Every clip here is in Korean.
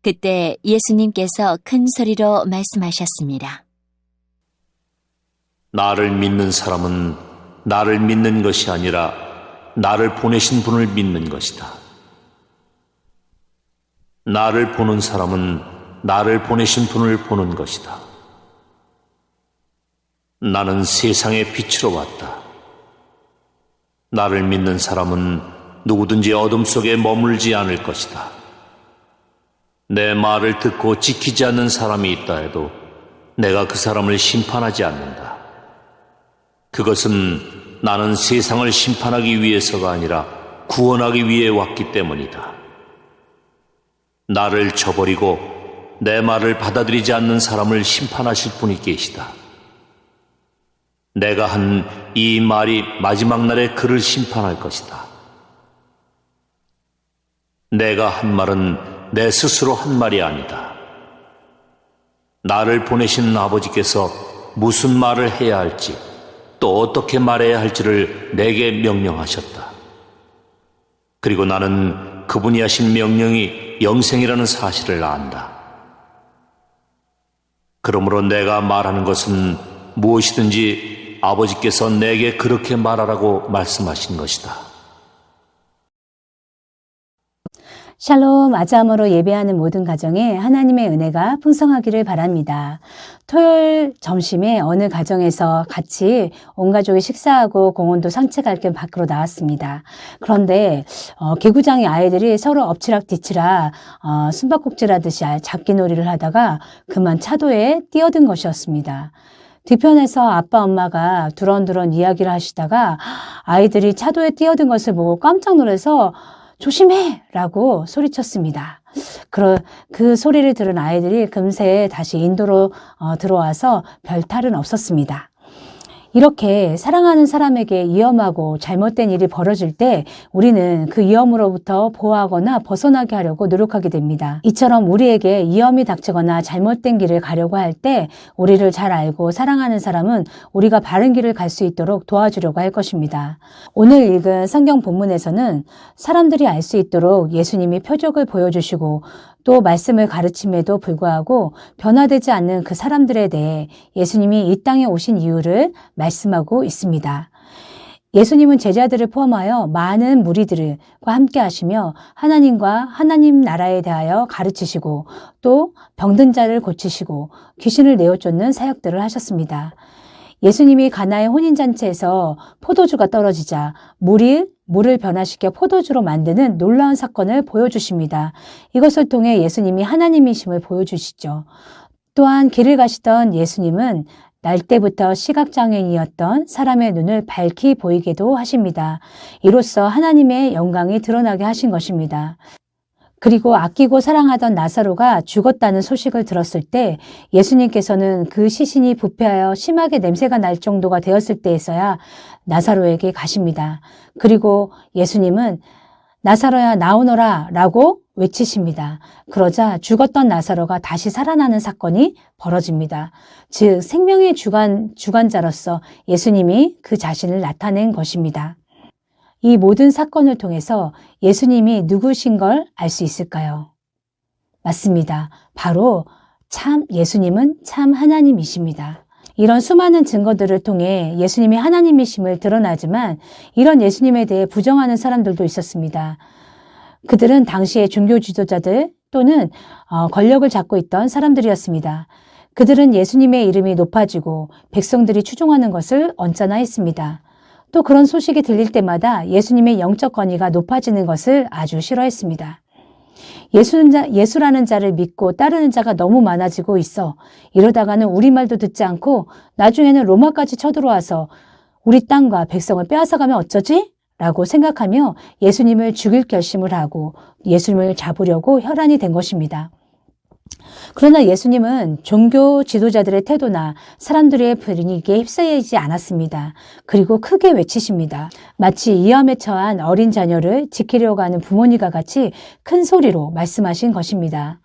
그때 예수님께서 큰 소리로 말씀하셨습니다. 나를 믿는 사람은 나를 믿는 것이 아니라 나를 보내신 분을 믿는 것이다. 나를 보는 사람은 나를 보내신 분을 보는 것이다. 나는 세상의 빛으로 왔다. 나를 믿는 사람은 누구든지 어둠 속에 머물지 않을 것이다. 내 말을 듣고 지키지 않는 사람이 있다 해도 내가 그 사람을 심판하지 않는다. 그것은 나는 세상을 심판하기 위해서가 아니라 구원하기 위해 왔기 때문이다. 나를 저버리고 내 말을 받아들이지 않는 사람을 심판하실 분이 계시다. 내가 한 이 말이 마지막 날에 그를 심판할 것이다. 내가 한 말은 내 스스로 한 말이 아니다. 나를 보내신 아버지께서 무슨 말을 해야 할지 또 어떻게 말해야 할지를 내게 명령하셨다. 그리고 나는 그분이 하신 명령이 영생이라는 사실을 안다. 그러므로 내가 말하는 것은 무엇이든지 아버지께서 내게 그렇게 말하라고 말씀하신 것이다. 샬롬, 아자함으로 예배하는 모든 가정에 하나님의 은혜가 풍성하기를 바랍니다. 토요일 점심에 어느 가정에서 같이 온 가족이 식사하고 공원도 산책할 겸 밖으로 나왔습니다. 그런데 개구장의 아이들이 서로 엎치락뒤치락 숨바꼭질하듯이 잡기놀이를 하다가 그만 차도에 뛰어든 것이었습니다. 뒤편에서 아빠 엄마가 두런두런 이야기를 하시다가 아이들이 차도에 뛰어든 것을 보고 깜짝 놀라서 조심해! 라고 소리쳤습니다. 그 소리를 들은 아이들이 금세 다시 인도로 들어와서 별 탈은 없었습니다. 이렇게 사랑하는 사람에게 위험하고 잘못된 일이 벌어질 때 우리는 그 위험으로부터 보호하거나 벗어나게 하려고 노력하게 됩니다. 이처럼 우리에게 위험이 닥치거나 잘못된 길을 가려고 할 때 우리를 잘 알고 사랑하는 사람은 우리가 바른 길을 갈 수 있도록 도와주려고 할 것입니다. 오늘 읽은 성경 본문에서는 사람들이 알 수 있도록 예수님이 표적을 보여주시고 또 말씀을 가르침에도 불구하고 변화되지 않는 그 사람들에 대해 예수님이 이 땅에 오신 이유를 말씀하고 있습니다. 예수님은 제자들을 포함하여 많은 무리들과 함께 하시며 하나님과 하나님 나라에 대하여 가르치시고 또 병든 자를 고치시고 귀신을 내어쫓는 사역들을 하셨습니다. 예수님이 가나의 혼인잔치에서 포도주가 떨어지자 물을 변화시켜 포도주로 만드는 놀라운 사건을 보여주십니다. 이것을 통해 예수님이 하나님이심을 보여주시죠. 또한 길을 가시던 예수님은 날 때부터 시각장애인이었던 사람의 눈을 밝히 보이게도 하십니다. 이로써 하나님의 영광이 드러나게 하신 것입니다. 그리고 아끼고 사랑하던 나사로가 죽었다는 소식을 들었을 때 예수님께서는 그 시신이 부패하여 심하게 냄새가 날 정도가 되었을 때에서야 나사로에게 가십니다. 그리고 예수님은 나사로야 나오너라 라고 외치십니다. 그러자 죽었던 나사로가 다시 살아나는 사건이 벌어집니다. 즉 생명의 주관자로서 예수님이 그 자신을 나타낸 것입니다. 이 모든 사건을 통해서 예수님이 누구신 걸 알 수 있을까요? 맞습니다. 바로 예수님은 참 하나님이십니다. 이런 수많은 증거들을 통해 예수님이 하나님이심을 드러나지만 이런 예수님에 대해 부정하는 사람들도 있었습니다. 그들은 당시의 종교 지도자들 또는 권력을 잡고 있던 사람들이었습니다. 그들은 예수님의 이름이 높아지고 백성들이 추종하는 것을 언짢아 했습니다. 또 그런 소식이 들릴 때마다 예수님의 영적 권위가 높아지는 것을 아주 싫어했습니다. 예수라는 자를 믿고 따르는 자가 너무 많아지고 있어. 이러다가는 우리 말도 듣지 않고 나중에는 로마까지 쳐들어와서 우리 땅과 백성을 빼앗아가면 어쩌지? 라고 생각하며 예수님을 죽일 결심을 하고 예수님을 잡으려고 혈안이 된 것입니다. 그러나 예수님은 종교 지도자들의 태도나 사람들의 분위기에 휩싸이지 않았습니다. 그리고 크게 외치십니다. 마치 위험에 처한 어린 자녀를 지키려고 하는 부모님과 같이 큰 소리로 말씀하신 것입니다.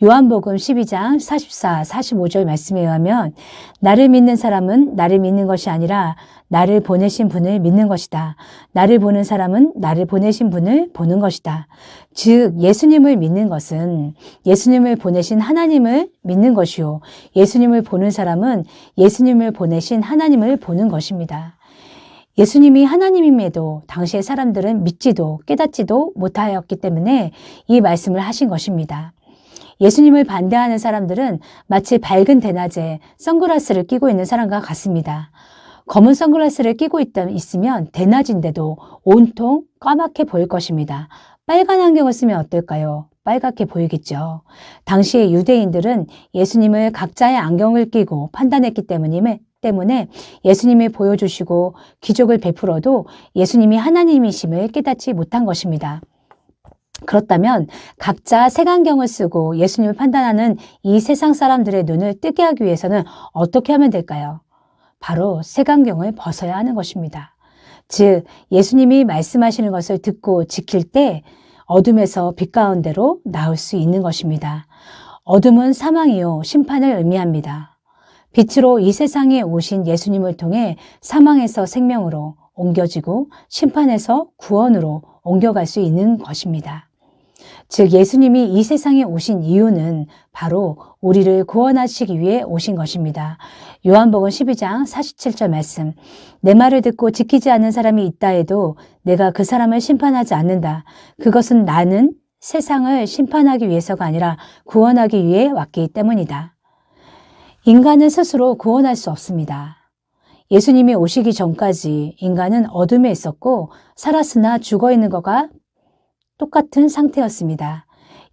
요한복음 12장 44, 45절 말씀에 의하면 나를 믿는 사람은 나를 믿는 것이 아니라 나를 보내신 분을 믿는 것이다. 나를 보는 사람은 나를 보내신 분을 보는 것이다. 즉 예수님을 믿는 것은 예수님을 보내신 하나님을 믿는 것이요. 예수님을 보는 사람은 예수님을 보내신 하나님을 보는 것입니다. 예수님이 하나님임에도 당시의 사람들은 믿지도 깨닫지도 못하였기 때문에 이 말씀을 하신 것입니다. 예수님을 반대하는 사람들은 마치 밝은 대낮에 선글라스를 끼고 있는 사람과 같습니다. 검은 선글라스를 끼고 있으면 대낮인데도 온통 까맣게 보일 것입니다. 빨간 안경을 쓰면 어떨까요? 빨갛게 보이겠죠. 당시의 유대인들은 예수님을 각자의 안경을 끼고 판단했기 때문에 예수님을 보여주시고 기적을 베풀어도 예수님이 하나님이심을 깨닫지 못한 것입니다. 그렇다면 각자 색안경을 쓰고 예수님을 판단하는 이 세상 사람들의 눈을 뜨게 하기 위해서는 어떻게 하면 될까요? 바로 색안경을 벗어야 하는 것입니다. 즉 예수님이 말씀하시는 것을 듣고 지킬 때 어둠에서 빛 가운데로 나올 수 있는 것입니다. 어둠은 사망이요 심판을 의미합니다. 빛으로 이 세상에 오신 예수님을 통해 사망에서 생명으로 옮겨지고 심판에서 구원으로 옮겨갈 수 있는 것입니다. 즉 예수님이 이 세상에 오신 이유는 바로 우리를 구원하시기 위해 오신 것입니다. 요한복음 12장 47절 말씀. 내 말을 듣고 지키지 않는 사람이 있다 해도 내가 그 사람을 심판하지 않는다. 그것은 나는 세상을 심판하기 위해서가 아니라 구원하기 위해 왔기 때문이다. 인간은 스스로 구원할 수 없습니다. 예수님이 오시기 전까지 인간은 어둠에 있었고 살았으나 죽어 있는 것과 똑같은 상태였습니다.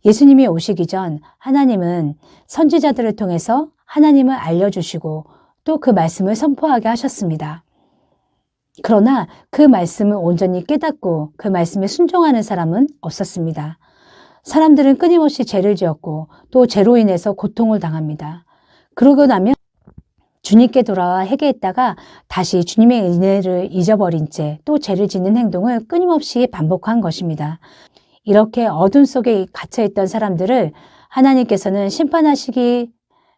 예수님이 오시기 전 하나님은 선지자들을 통해서 하나님을 알려주시고 또 그 말씀을 선포하게 하셨습니다. 그러나 그 말씀을 온전히 깨닫고 그 말씀에 순종하는 사람은 없었습니다. 사람들은 끊임없이 죄를 지었고 또 죄로 인해서 고통을 당합니다. 그러고 나면 주님께 돌아와 회개했다가 다시 주님의 은혜를 잊어버린 채 또 죄를 짓는 행동을 끊임없이 반복한 것입니다. 이렇게 어둠 속에 갇혀있던 사람들을 하나님께서는 심판하시기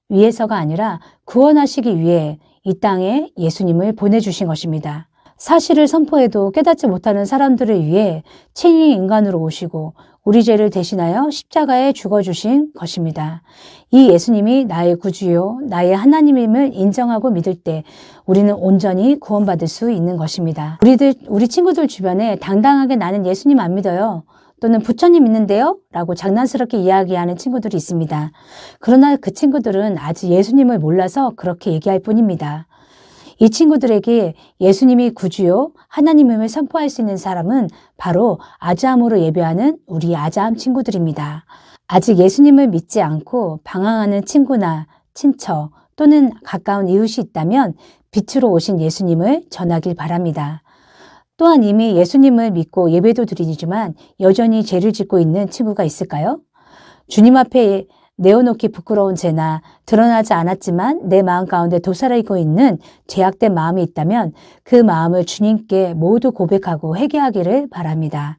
위해서가 아니라 구원하시기 위해 이 땅에 예수님을 보내주신 것입니다. 사실을 선포해도 깨닫지 못하는 사람들을 위해 친히 인간으로 오시고 우리 죄를 대신하여 십자가에 죽어주신 것입니다. 이 예수님이 나의 구주요, 나의 하나님임을 인정하고 믿을 때 우리는 온전히 구원받을 수 있는 것입니다. 우리 친구들 주변에 당당하게 나는 예수님 안 믿어요. 또는 부처님 믿는데요? 라고 장난스럽게 이야기하는 친구들이 있습니다. 그러나 그 친구들은 아직 예수님을 몰라서 그렇게 얘기할 뿐입니다. 이 친구들에게 예수님이 구주요 하나님임을 선포할 수 있는 사람은 바로 아자함으로 예배하는 우리 아자함 친구들입니다. 아직 예수님을 믿지 않고 방황하는 친구나 친척 또는 가까운 이웃이 있다면 빛으로 오신 예수님을 전하길 바랍니다. 또한 이미 예수님을 믿고 예배도 드리지만 여전히 죄를 짓고 있는 친구가 있을까요? 주님 앞에 내어놓기 부끄러운 죄나 드러나지 않았지만 내 마음 가운데 도사리고 있는 죄악된 마음이 있다면 그 마음을 주님께 모두 고백하고 회개하기를 바랍니다.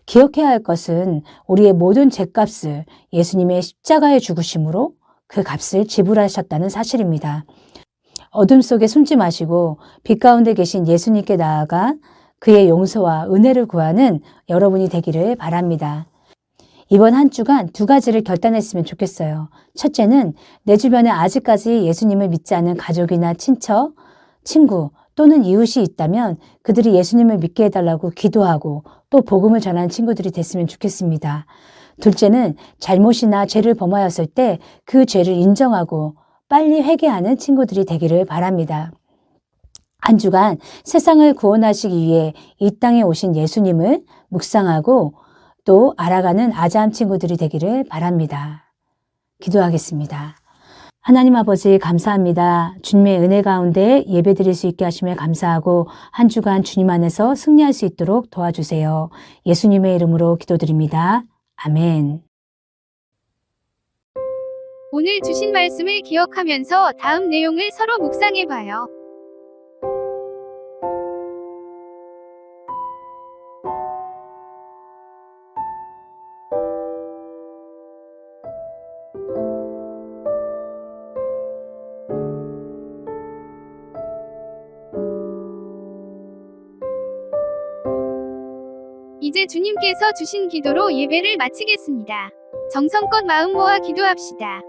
기억해야 할 것은 우리의 모든 죄값을 예수님의 십자가에 죽으심으로 그 값을 지불하셨다는 사실입니다. 어둠 속에 숨지 마시고 빛 가운데 계신 예수님께 나아가 그의 용서와 은혜를 구하는 여러분이 되기를 바랍니다. 이번 한 주간 두 가지를 결단했으면 좋겠어요. 첫째는 내 주변에 아직까지 예수님을 믿지 않은 가족이나 친척, 친구 또는 이웃이 있다면 그들이 예수님을 믿게 해달라고 기도하고 또 복음을 전하는 친구들이 됐으면 좋겠습니다. 둘째는 잘못이나 죄를 범하였을 때 그 죄를 인정하고 빨리 회개하는 친구들이 되기를 바랍니다. 한 주간 세상을 구원하시기 위해 이 땅에 오신 예수님을 묵상하고 또 알아가는 아자함 친구들이 되기를 바랍니다. 기도하겠습니다. 하나님 아버지 감사합니다. 주님의 은혜 가운데 예배드릴 수 있게 하심에 감사하고 한 주간 주님 안에서 승리할 수 있도록 도와주세요. 예수님의 이름으로 기도드립니다. 아멘. 오늘 주신 말씀을 기억하면서 다음 내용을 서로 묵상해봐요. 이제 주님께서 주신 기도로 예배를 마치겠습니다. 정성껏 마음 모아 기도합시다.